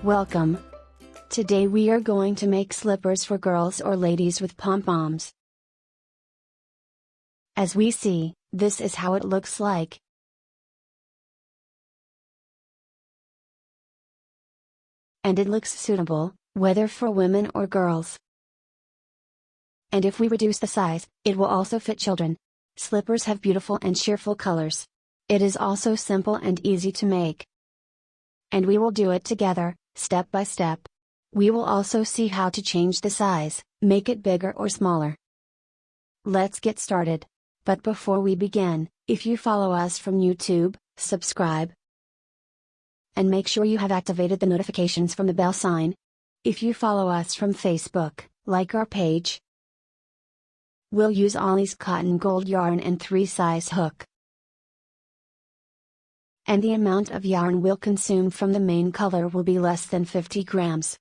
Welcome! Today we are going to make slippers for girls or ladies with pom-poms. As we see, this is how it looks like. And it looks suitable, whether for women or girls. And if we reduce the size, it will also fit children. Slippers have beautiful and cheerful colors. It is also simple and easy to make. And we will do it together, step by step. We will also see how to change the size, make it bigger or smaller. Let's get started. But before we begin, if you follow us from YouTube, subscribe. And make sure you have activated the notifications from the bell sign. If you follow us from Facebook, like our page. We'll use Ollie's cotton gold yarn and 3-size hook. And the amount of yarn we'll consume from the main color will be less than 50 grams.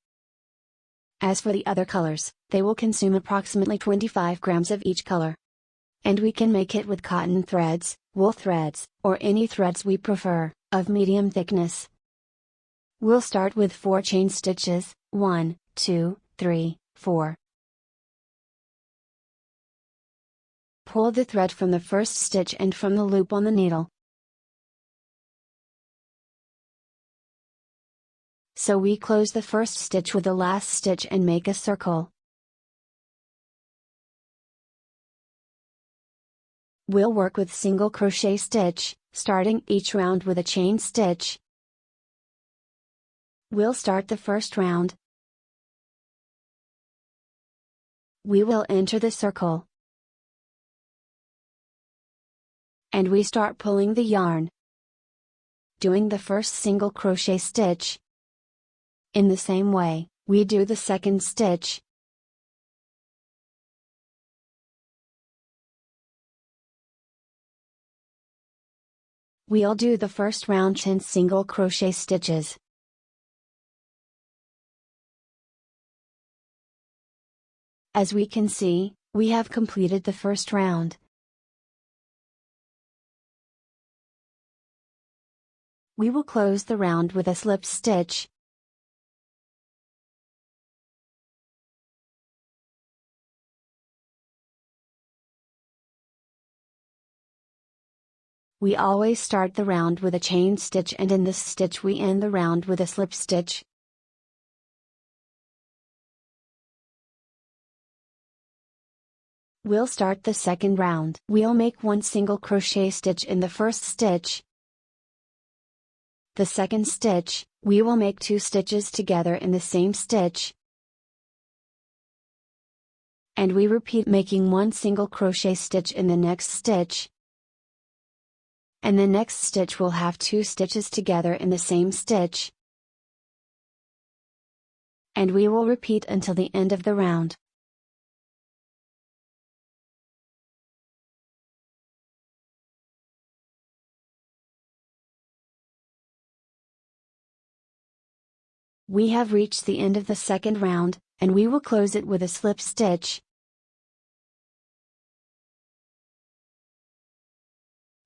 As for the other colors, they will consume approximately 25 grams of each color. And we can make it with cotton threads, wool threads, or any threads we prefer, of medium thickness. We'll start with 4 chain stitches, 1, 2, 3, 4. Pull the thread from the first stitch and from the loop on the needle. So we close the first stitch with the last stitch and make a circle. We'll work with single crochet stitch, starting each round with a chain stitch. We'll start the first round. We will enter the circle. And we start pulling the yarn. Doing the first single crochet stitch. In the same way, we do the second stitch. We'll do the first round 10 single crochet stitches. As we can see, we have completed the first round. We will close the round with a slip stitch. We always start the round with a chain stitch, and in this stitch we end the round with a slip stitch. We'll start the second round. We'll make 1 single crochet stitch in the first stitch. The second stitch, we will make 2 stitches together in the same stitch. And we repeat making 1 single crochet stitch in the next stitch. And the next stitch will have 2 stitches together in the same stitch. And we will repeat until the end of the round. We have reached the end of the second round, and we will close it with a slip stitch.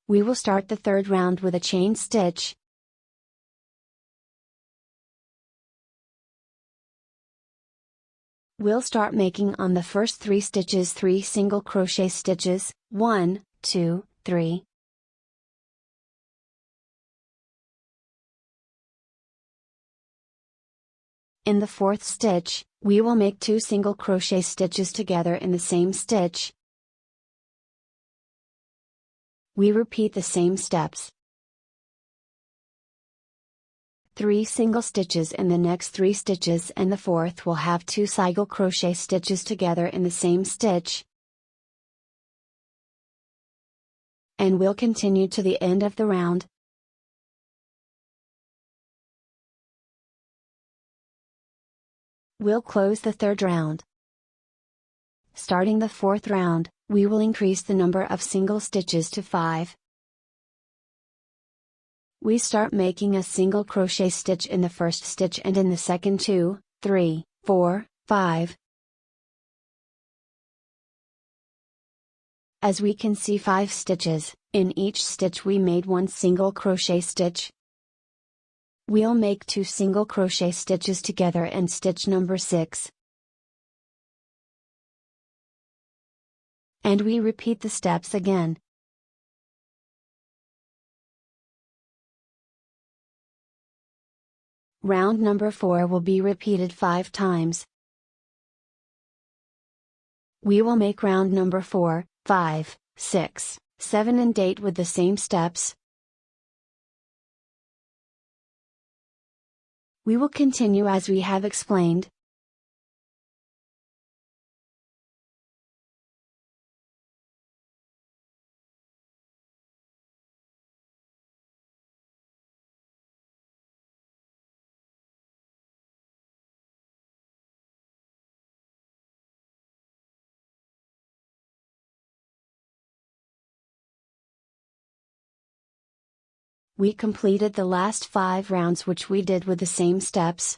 We will start the third round with a chain stitch. We'll start making on the first 3 stitches 3 single crochet stitches, 1, 2, 3. In the fourth stitch, we will make 2 single crochet stitches together in the same stitch. We repeat the same steps. 3 single stitches in the next 3 stitches, and the fourth will have 2 single crochet stitches together in the same stitch. And we'll continue to the end of the round. We'll close the third round. Starting the fourth round, we will increase the number of single stitches to 5. We start making a single crochet stitch in the first stitch and in the second 2, 3, 4, 5. As we can see 5 stitches, in each stitch we made 1 single crochet stitch. We'll make 2 single crochet stitches together and stitch number 6. And we repeat the steps again. Round number 4 will be repeated 5 times. We will make round number 4, 5, 6, 7 and 8 with the same steps. We will continue as we have explained. We completed the last 5 rounds which we did with the same steps.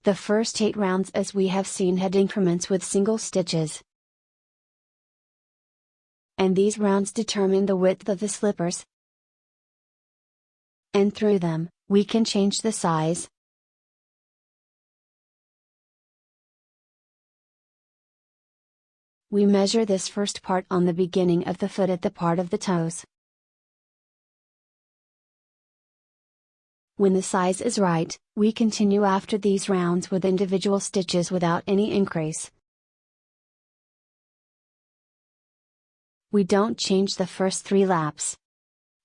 The first 8 rounds, as we have seen, had increments with single stitches. And these rounds determine the width of the slippers. And through them, we can change the size. We measure this first part on the beginning of the foot at the part of the toes. When the size is right, we continue after these rounds with individual stitches without any increase. We don't change the first 3 laps.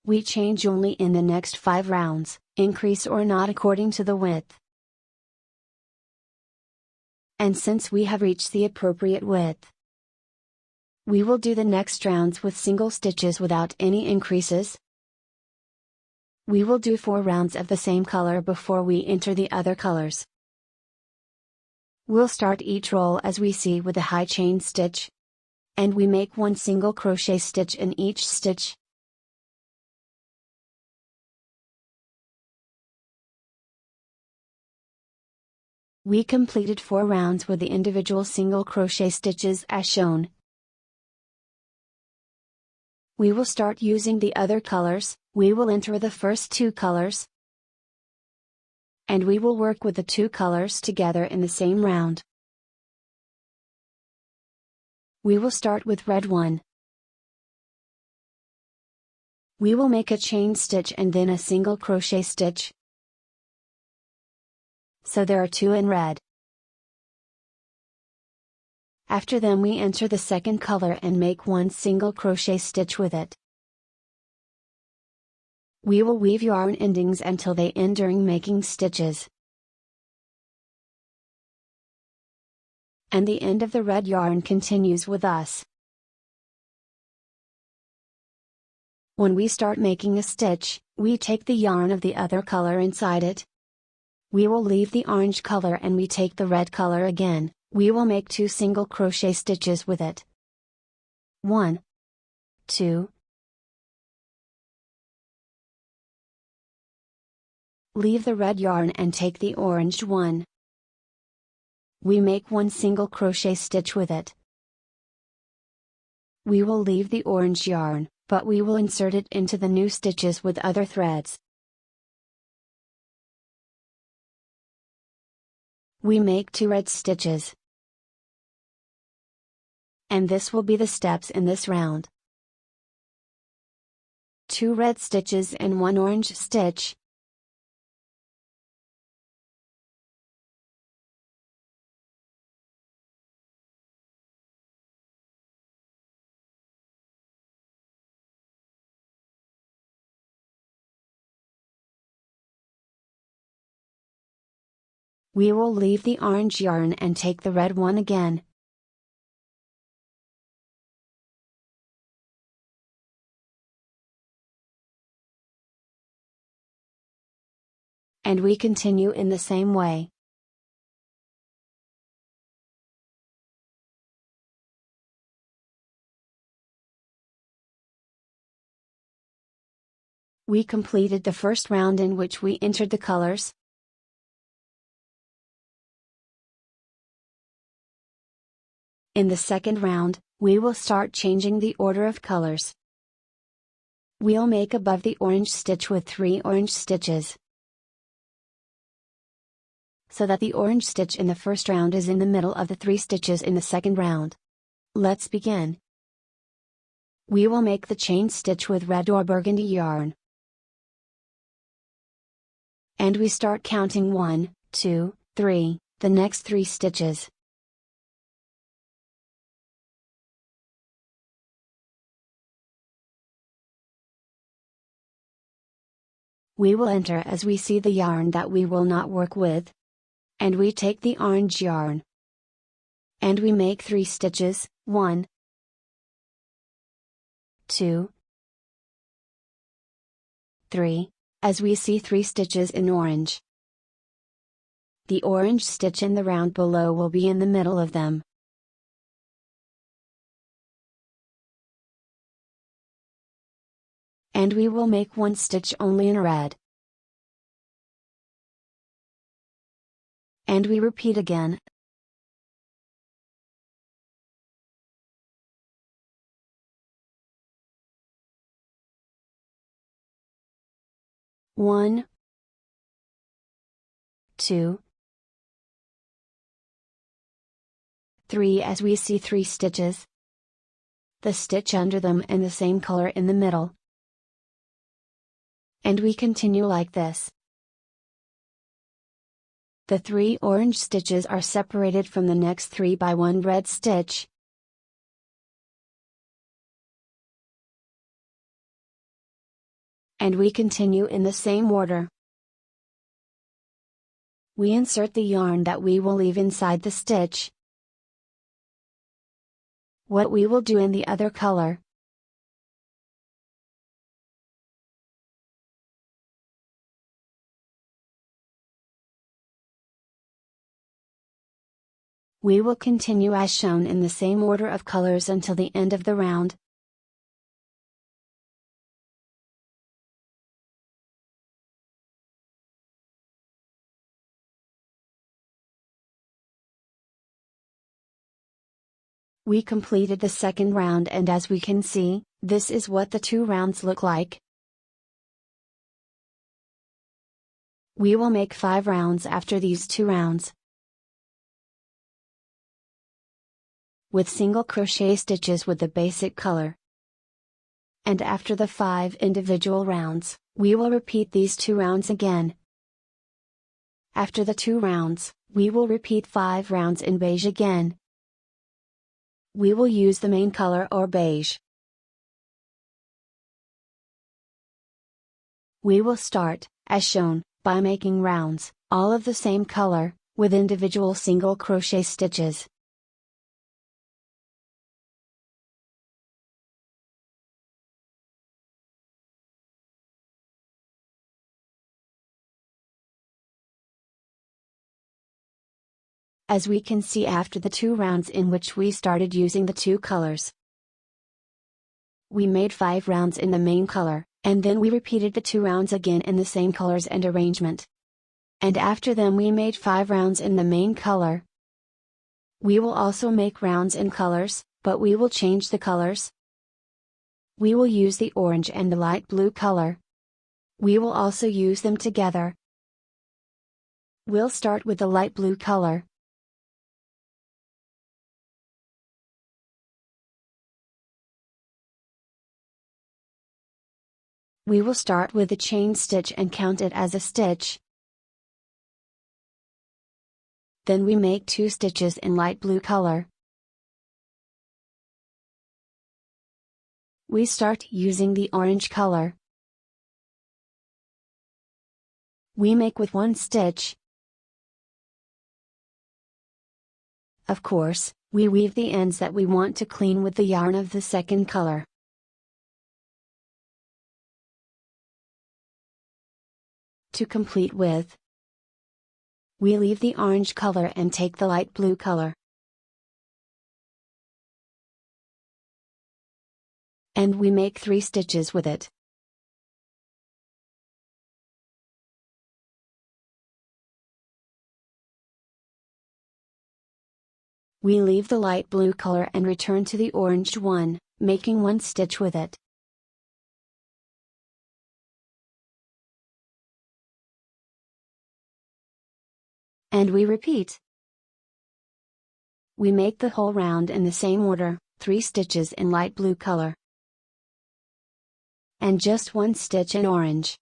We change only in the next 5 rounds, increase or not according to the width. And since we have reached the appropriate width, we will do the next rounds with single stitches without any increases. We will do 4 rounds of the same color before we enter the other colors. We'll start each roll as we see with a high chain stitch. And we make 1 single crochet stitch in each stitch. We completed 4 rounds with the individual single crochet stitches as shown. We will start using the other colors. We will enter the first 2 colors. And we will work with the 2 colors together in the same round. We will start with red 1. We will make a chain stitch and then a single crochet stitch. So there are 2 in red. After them we enter the second color and make 1 single crochet stitch with it. We will weave yarn endings until they end during making stitches. And the end of the red yarn continues with us. When we start making a stitch, we take the yarn of the other color inside it. We will leave the orange color and we take the red color again. We will make 2 single crochet stitches with it. 1, 2. Leave the red yarn and take the orange one. We make 1 single crochet stitch with it. We will leave the orange yarn, but we will insert it into the new stitches with other threads. We make 2 red stitches. And this will be the steps in this round. 2 red stitches and 1 orange stitch. We will leave the orange yarn and take the red one again. And we continue in the same way. We completed the first round in which we entered the colors. In the second round, we will start changing the order of colors. We'll make above the orange stitch with 3 orange stitches, so that the orange stitch in the first round is in the middle of the 3 stitches in the second round. Let's begin. We will make the chain stitch with red or burgundy yarn. And we start counting 1, 2, 3, the next 3 stitches. We will enter as we see the yarn that we will not work with. And we take the orange yarn. And we make 3 stitches, 1, 2, 3, as we see 3 stitches in orange. The orange stitch in the round below will be in the middle of them. And we will make 1 stitch only in red. And we repeat again. One, 2, 3 as we see 3 stitches. The stitch under them and the same color in the middle. And we continue like this. The 3 orange stitches are separated from the next 3 by 1 red stitch. And we continue in the same order. We insert the yarn that we will leave inside the stitch. What we will do in the other color. We will continue as shown in the same order of colors until the end of the round. We completed the second round, and as we can see, this is what the 2 rounds look like. We will make 5 rounds after these 2 rounds. With single crochet stitches with the basic color. And after the 5 individual rounds, we will repeat these 2 rounds again. After the 2 rounds, we will repeat 5 rounds in beige again. We will use the main color or beige. We will start, as shown, by making rounds, all of the same color, with individual single crochet stitches. As we can see after the 2 rounds in which we started using the 2 colors, we made 5 rounds in the main color, and then we repeated the 2 rounds again in the same colors and arrangement. And after them we made 5 rounds in the main color. We will also make rounds in colors, but we will change the colors. We will use the orange and the light blue color. We will also use them together. We'll start with the light blue color. We will start with the chain stitch and count it as a stitch. Then we make 2 stitches in light blue color. We start using the orange color. We make with 1 stitch. Of course, we weave the ends that we want to clean with the yarn of the second color. To complete with, we leave the orange color and take the light blue color. And we make 3 stitches with it. We leave the light blue color and return to the orange one, making 1 stitch with it. And we repeat. We make the whole round in the same order, 3 stitches in light blue color. And just 1 stitch in orange.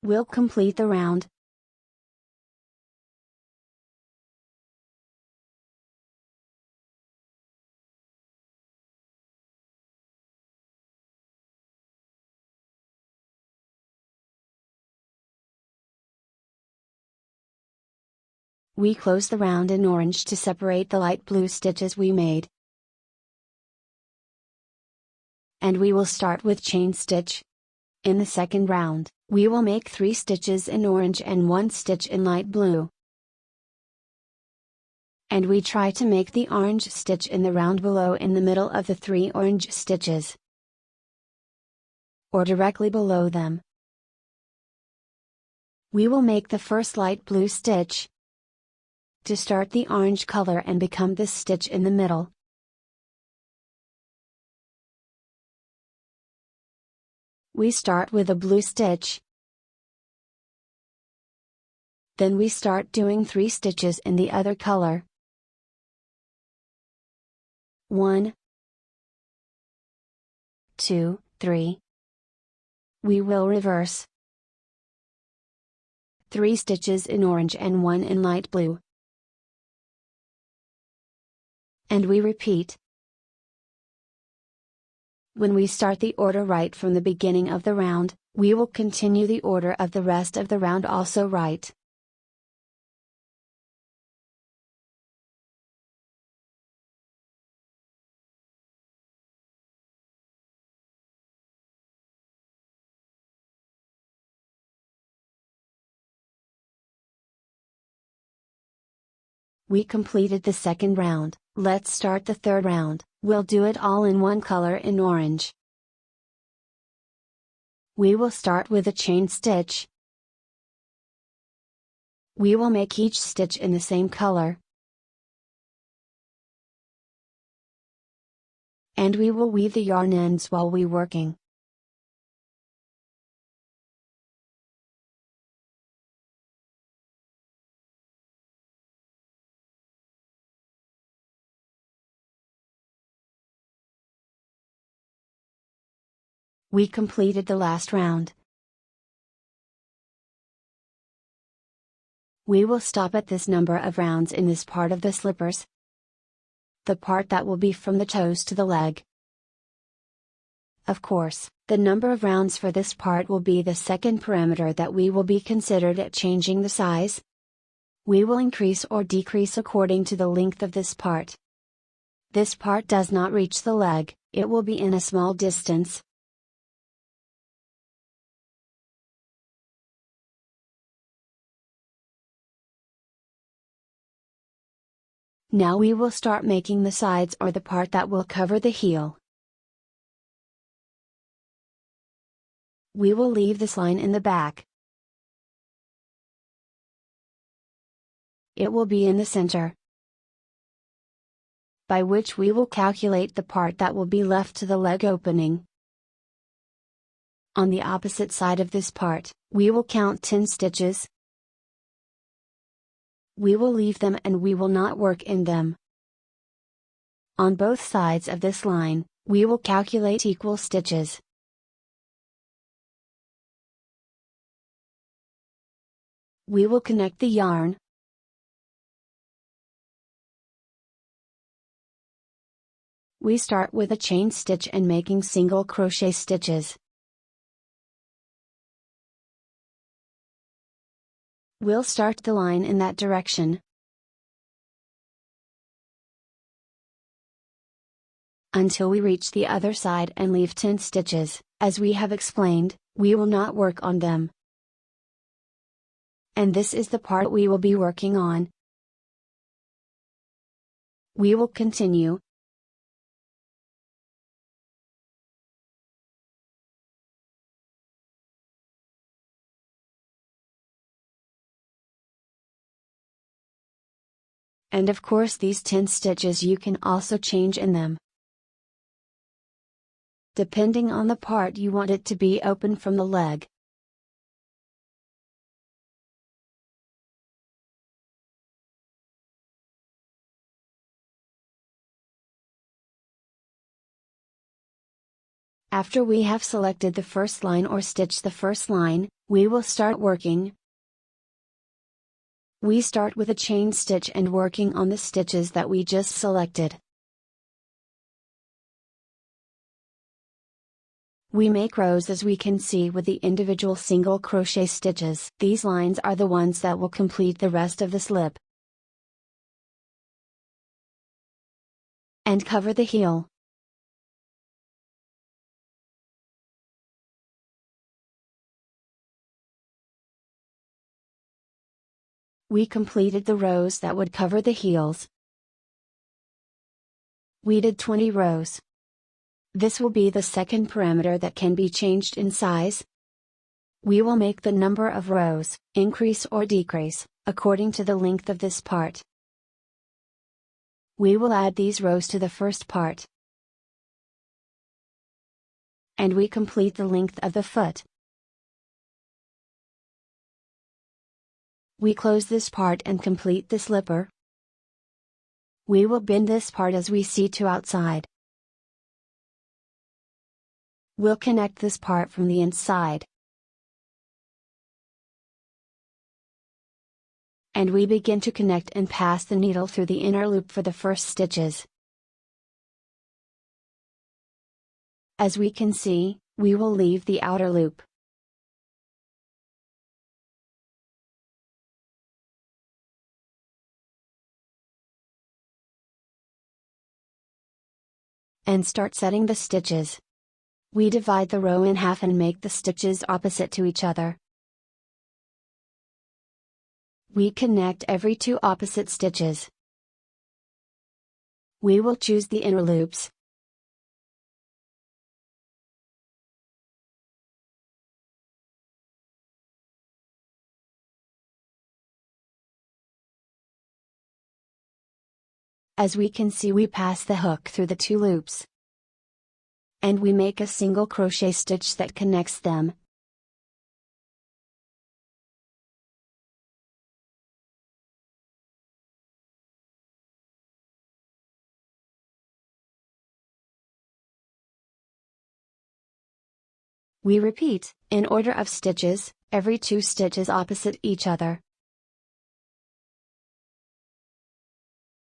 We'll complete the round. We close the round in orange to separate the light blue stitches we made. And we will start with chain stitch. In the second round, we will make 3 stitches in orange and 1 stitch in light blue. And we try to make the orange stitch in the round below in the middle of the 3 orange stitches, or directly below them. We will make the first light blue stitch to start the orange color and become this stitch in the middle. We start with a blue stitch. Then we start doing 3 stitches in the other color. 1, 2, 3. We will reverse. 3 stitches in orange and 1 in light blue. And we repeat. When we start the order right from the beginning of the round, we will continue the order of the rest of the round also right. We completed the second round, let's start the third round. We'll do it all in one color in orange. We will start with a chain stitch. We will make each stitch in the same color. And we will weave the yarn ends while we working. We completed the last round. We will stop at this number of rounds in this part of the slippers. The part that will be from the toes to the leg. Of course, the number of rounds for this part will be the second parameter that we will be considered at changing the size. We will increase or decrease according to the length of this part. This part does not reach the leg, it will be in a small distance. Now we will start making the sides or the part that will cover the heel. We will leave this line in the back. It will be in the center, by which we will calculate the part that will be left to the leg opening. On the opposite side of this part, we will count 10 stitches. We will leave them and we will not work in them. On both sides of this line, we will calculate equal stitches. We will connect the yarn. We start with a chain stitch and making single crochet stitches. We'll start the line in that direction. Until we reach the other side and leave 10 stitches, as we have explained, we will not work on them. And this is the part we will be working on. We will continue. And of course these 10 stitches you can also change in them, depending on the part you want it to be open from the leg. After we have selected the first line or stitched the first line, we will start working. We start with a chain stitch and working on the stitches that we just selected. We make rows as we can see with the individual single crochet stitches. These lines are the ones that will complete the rest of the slip and cover the heel. We completed the rows that would cover the heels. We did 20 rows. This will be the second parameter that can be changed in size. We will make the number of rows increase or decrease according to the length of this part. We will add these rows to the first part. And we complete the length of the foot. We close this part and complete the slipper. We will bend this part as we see to outside. We'll connect this part from the inside. And we begin to connect and pass the needle through the inner loop for the first stitches. As we can see, we will leave the outer loop. And start setting the stitches. We divide the row in half and make the stitches opposite to each other. We connect every 2 opposite stitches. We will choose the inner loops. As we can see, we pass the hook through the 2 loops. And we make a single crochet stitch that connects them. We repeat, in order of stitches, every 2 stitches opposite each other.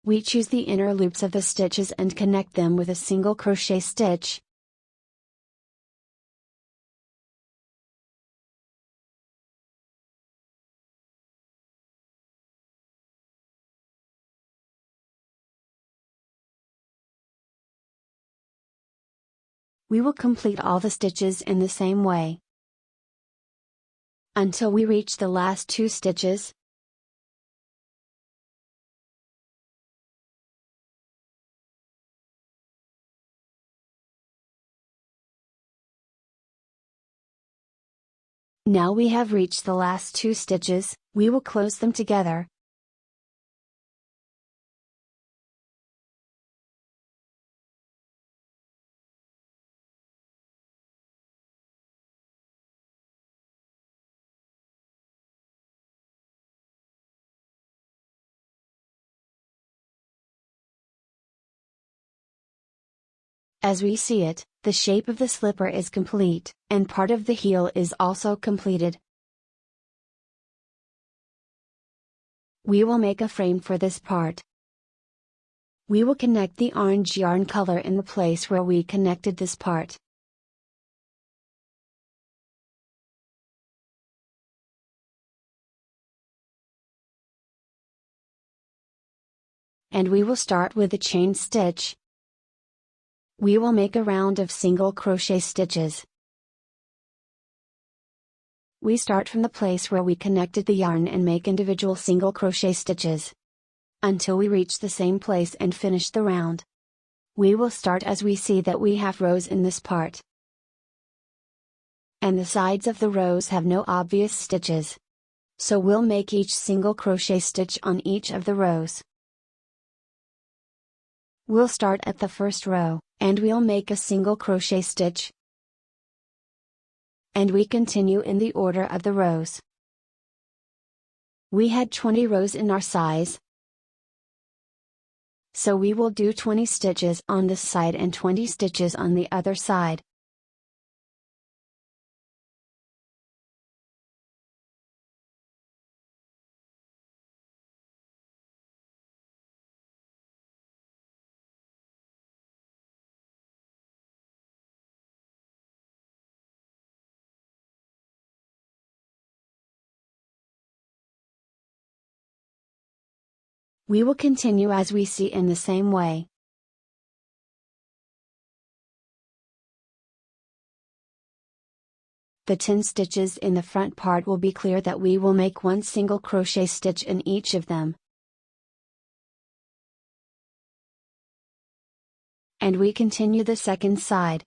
We choose the inner loops of the stitches and connect them with a single crochet stitch. We will complete all the stitches in the same way until we reach the last 2 stitches. Now we have reached the last 2 stitches, we will close them together. As we see it, the shape of the slipper is complete, and part of the heel is also completed. We will make a frame for this part. We will connect the orange yarn color in the place where we connected this part. And we will start with a chain stitch. We will make a round of single crochet stitches. We start from the place where we connected the yarn and make individual single crochet stitches until we reach the same place and finish the round. We will start as we see that we have rows in this part, and the sides of the rows have no obvious stitches. So we'll make each single crochet stitch on each of the rows. We'll start at the first row, and we'll make a single crochet stitch. And we continue in the order of the rows. We had 20 rows in our size, so we will do 20 stitches on this side and 20 stitches on the other side. We will continue as we see in the same way. The 10 stitches in the front part will be clear that we will make one single crochet stitch in each of them. And we continue the second side.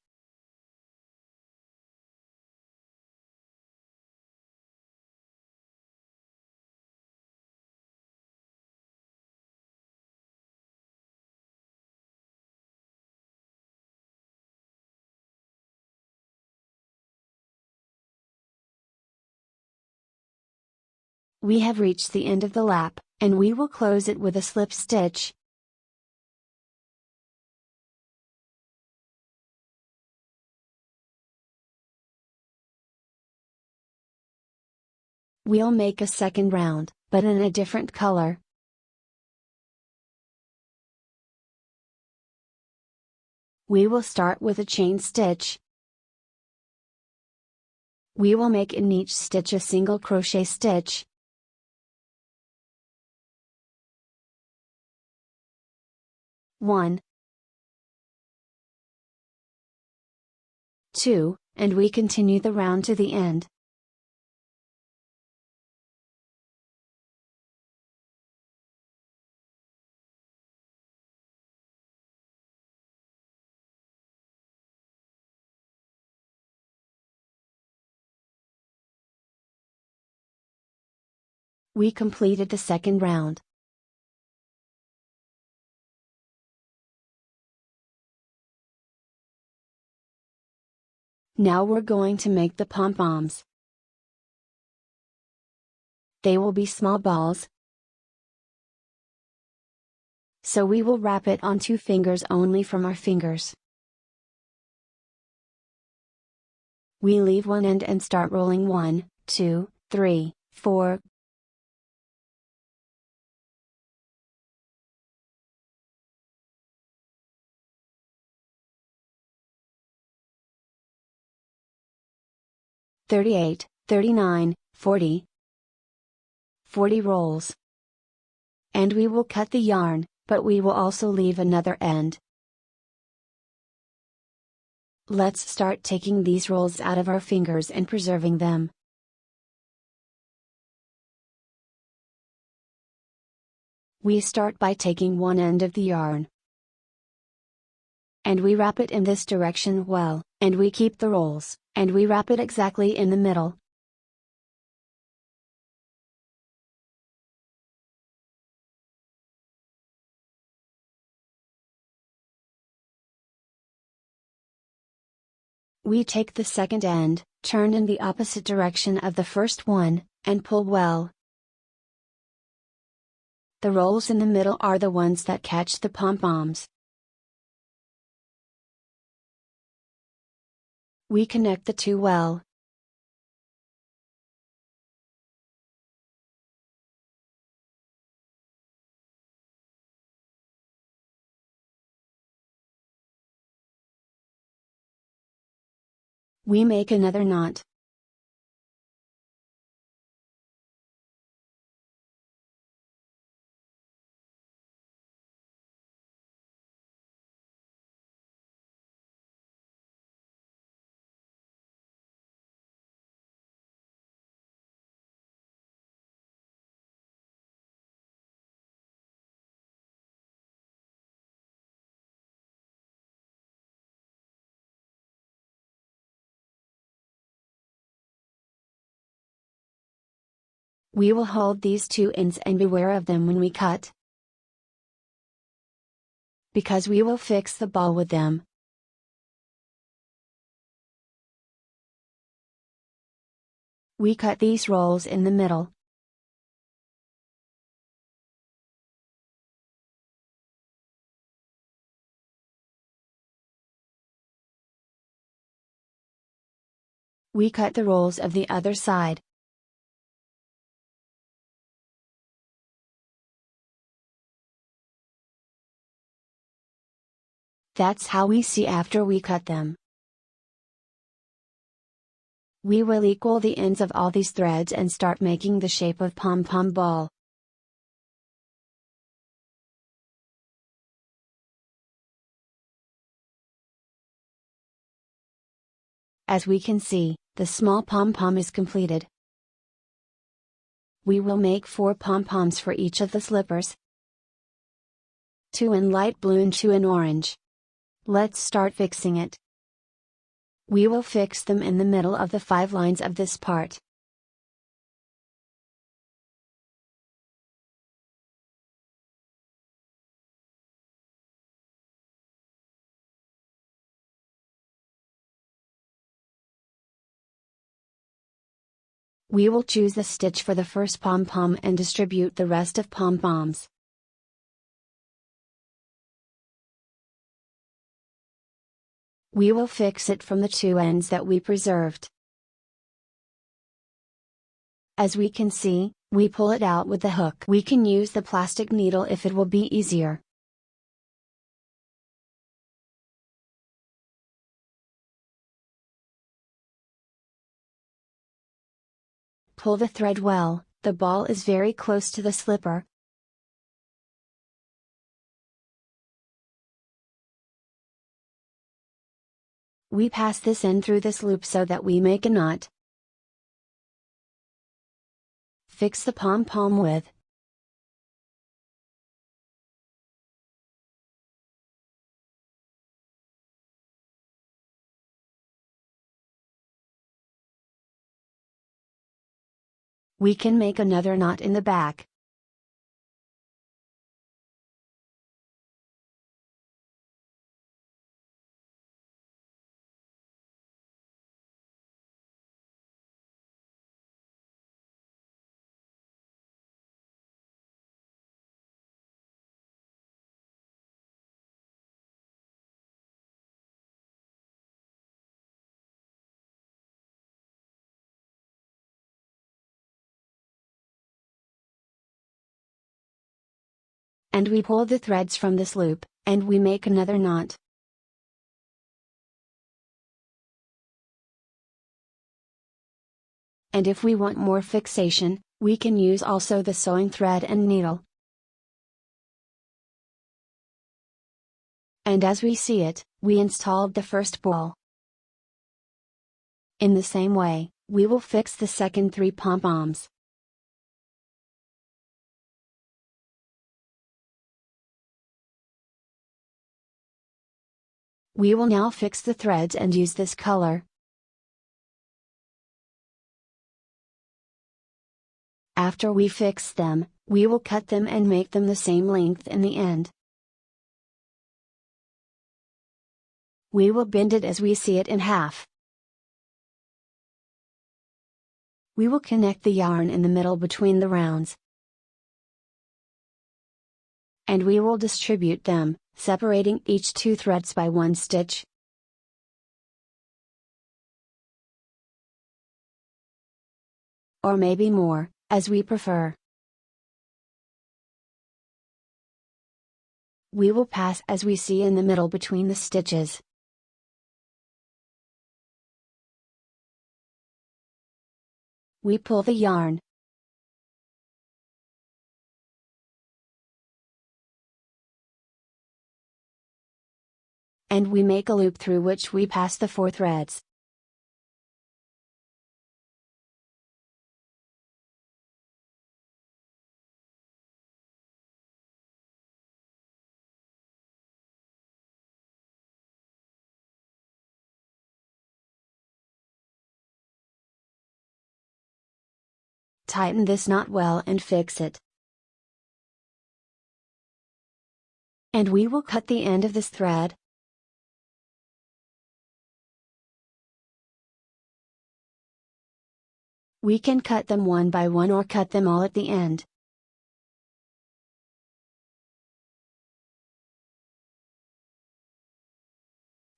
We have reached the end of the lap, and we will close it with a slip stitch. We'll make a second round, but in a different color. We will start with a chain stitch. We will make in each stitch a single crochet stitch. One, 2, and we continue the round to the end. We completed the second round. Now we're going to make the pom-poms. They will be small balls, so we will wrap it on 2 fingers only from our fingers. We leave one end and start rolling 1, 2, 3, 4. "38, 39, 40. 40 rolls. And we will cut the yarn, but we will also leave another end. Let's start taking these rolls out of our fingers and preserving them. We start by taking one end of the yarn, and we wrap it in this direction well, and we keep the rolls, and we wrap it exactly in the middle. We take the second end, turn in the opposite direction of the first one, and pull well. The rolls in the middle are the ones that catch the pom-poms. We connect the two well. We make another knot. We will hold these two ends and beware of them when we cut. because we will fix the ball with them. We cut these rolls in the middle. We cut the rolls of the other side. That's how we see after we cut them. We will equal the ends of all these threads and start making the shape of pom-pom ball. As we can see, the small pom-pom is completed. We will make 4 pom-poms for each of the slippers. 2 in light blue and 2 in orange. Let's start fixing it. We will fix them in the middle of the 5 lines of this part. We will choose the stitch for the first pom-pom and distribute the rest of pom-poms. We will fix it from the 2 ends that we preserved. As we can see, we pull it out with the hook. We can use the plastic needle if it will be easier. Pull the thread well, the ball is very close to the slipper. We pass this end through this loop so that we make a knot. Fix the pom-pom with. We can make another knot in the back. And we pull the threads from this loop, and we make another knot. And if we want more fixation, we can use also the sewing thread and needle. And as we see it, we installed the first ball. In the same way, we will fix the second 3 pom-poms. We will now fix the threads and use this color. After we fix them, we will cut them and make them the same length in the end. We will bend it as we see it in half. We will connect the yarn in the middle between the rounds. And we will distribute them, separating each 2 threads by 1 stitch. Or maybe more, as we prefer. We will pass as we see in the middle between the stitches. We pull the yarn. And we make a loop through which we pass the 4 threads. Tighten this knot well and fix it. And we will cut the end of this thread. We can cut them one by one or cut them all at the end.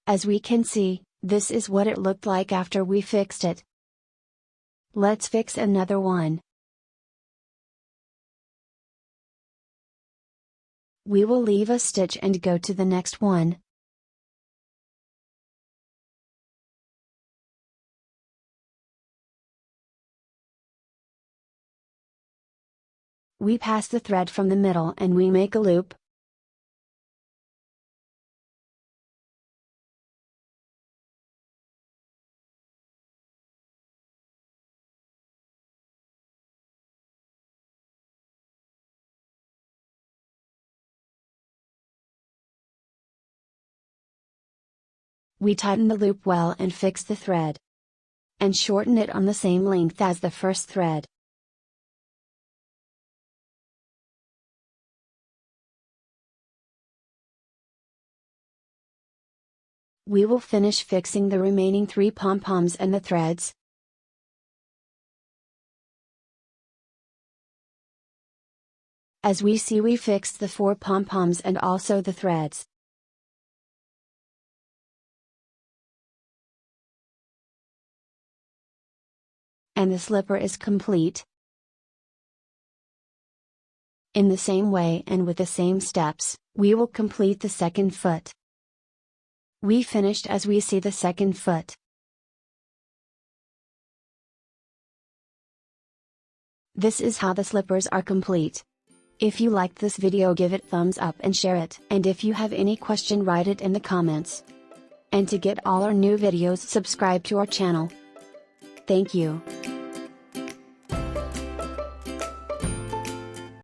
As we can see, this is what it looked like after we fixed it. Let's fix another one. We will leave a stitch and go to the next one. We pass the thread from the middle and we make a loop. We tighten the loop well and fix the thread. And shorten it on the same length as the first thread. We will finish fixing the remaining 3 pom-poms and the threads. As we see, we fixed the 4 pom-poms and also the threads. And the slipper is complete. In the same way and with the same steps, we will complete the second foot. We finished as we see the second foot. This is how the slippers are complete. If you liked this video, give it thumbs up and share it. And if you have any question, write it in the comments. And to get all our new videos, subscribe to our channel. Thank you.